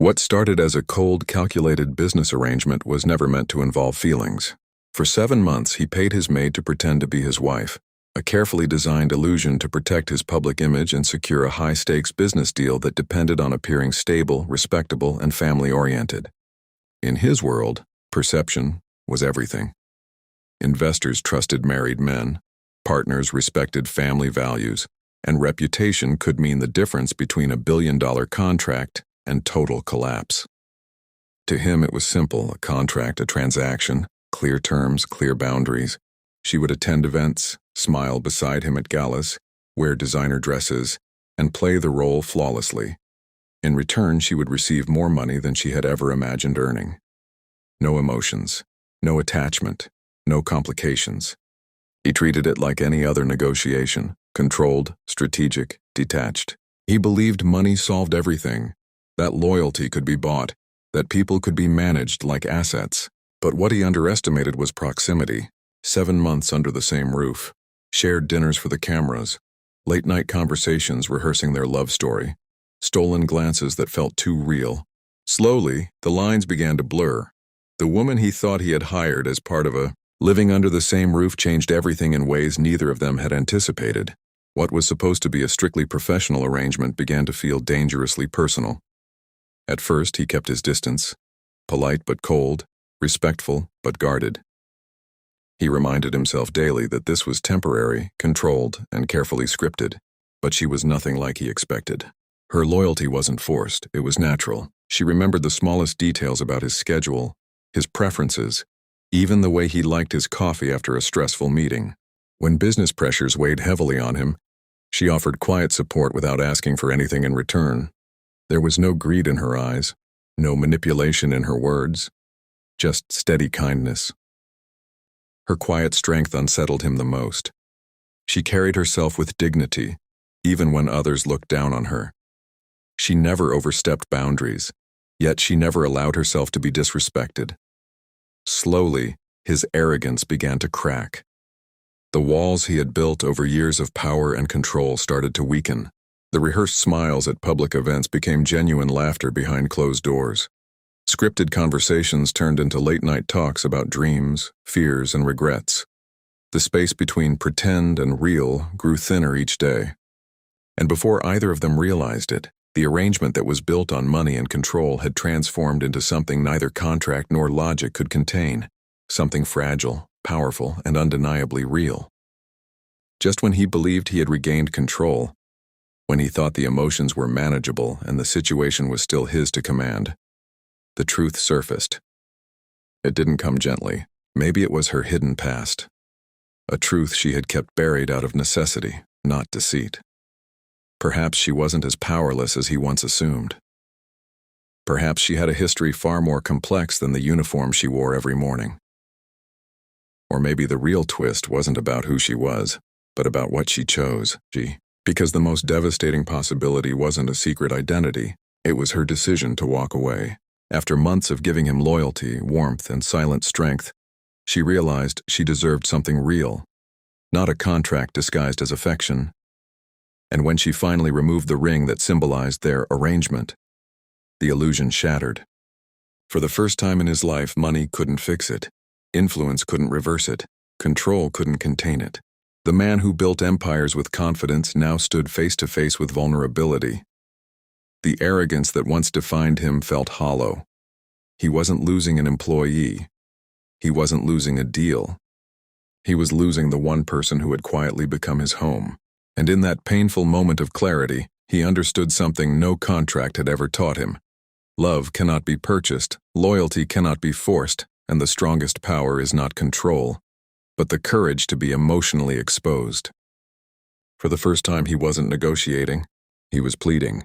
What started as a cold, calculated business arrangement was never meant to involve feelings. For 7 months, he paid his maid to pretend to be his wife, a carefully designed illusion to protect his public image and secure a high-stakes business deal that depended on appearing stable, respectable, and family-oriented. In his world, perception was everything. Investors trusted married men, partners respected family values, and reputation could mean the difference between $1 billion contract and total collapse. To him, it was simple: a contract, a transaction, clear terms, clear boundaries. She would attend events, smile beside him at galas, wear designer dresses, and play the role flawlessly. In return, she would receive more money than she had ever imagined earning. No emotions, no attachment, no complications. He treated it like any other negotiation: controlled, strategic, detached. He believed money solved everything, that loyalty could be bought, that people could be managed like assets. But what he underestimated was proximity. 7 months under the same roof, shared dinners for the cameras, late-night conversations rehearsing their love story, stolen glances that felt too real. Slowly, the lines began to blur. The woman he thought he had hired as part of a living under the same roof changed everything in ways neither of them had anticipated. What was supposed to be a strictly professional arrangement began to feel dangerously personal. At first, he kept his distance, polite but cold, respectful but guarded. He reminded himself daily that this was temporary, controlled, and carefully scripted, but she was nothing like he expected. Her loyalty wasn't forced, it was natural. She remembered the smallest details about his schedule, his preferences, even the way he liked his coffee after a stressful meeting. When business pressures weighed heavily on him, she offered quiet support without asking for anything in return. There was no greed in her eyes, no manipulation in her words, just steady kindness. Her quiet strength unsettled him the most. She carried herself with dignity, even when others looked down on her. She never overstepped boundaries, yet she never allowed herself to be disrespected. Slowly, his arrogance began to crack. The walls he had built over years of power and control started to weaken. The rehearsed smiles at public events became genuine laughter behind closed doors. Scripted conversations turned into late-night talks about dreams, fears, and regrets. The space between pretend and real grew thinner each day. And before either of them realized it, the arrangement that was built on money and control had transformed into something neither contract nor logic could contain, something fragile, powerful, and undeniably real. Just when he believed he had regained control, when he thought the emotions were manageable and the situation was still his to command, the truth surfaced. It didn't come gently. Maybe it was her hidden past. A truth she had kept buried out of necessity, not deceit. Perhaps she wasn't as powerless as he once assumed. Perhaps she had a history far more complex than the uniform she wore every morning. Or maybe the real twist wasn't about who she was, but about what she chose, because the most devastating possibility wasn't a secret identity, it was her decision to walk away. After months of giving him loyalty, warmth, and silent strength, she realized she deserved something real, not a contract disguised as affection. And when she finally removed the ring that symbolized their arrangement, the illusion shattered. For the first time in his life, money couldn't fix it. Influence couldn't reverse it. Control couldn't contain it. The man who built empires with confidence now stood face to face with vulnerability. The arrogance that once defined him felt hollow. He wasn't losing an employee. He wasn't losing a deal. He was losing the one person who had quietly become his home. And in that painful moment of clarity, he understood something no contract had ever taught him. Love cannot be purchased, loyalty cannot be forced, and the strongest power is not control, but the courage to be emotionally exposed. For the first time, he wasn't negotiating. He was pleading.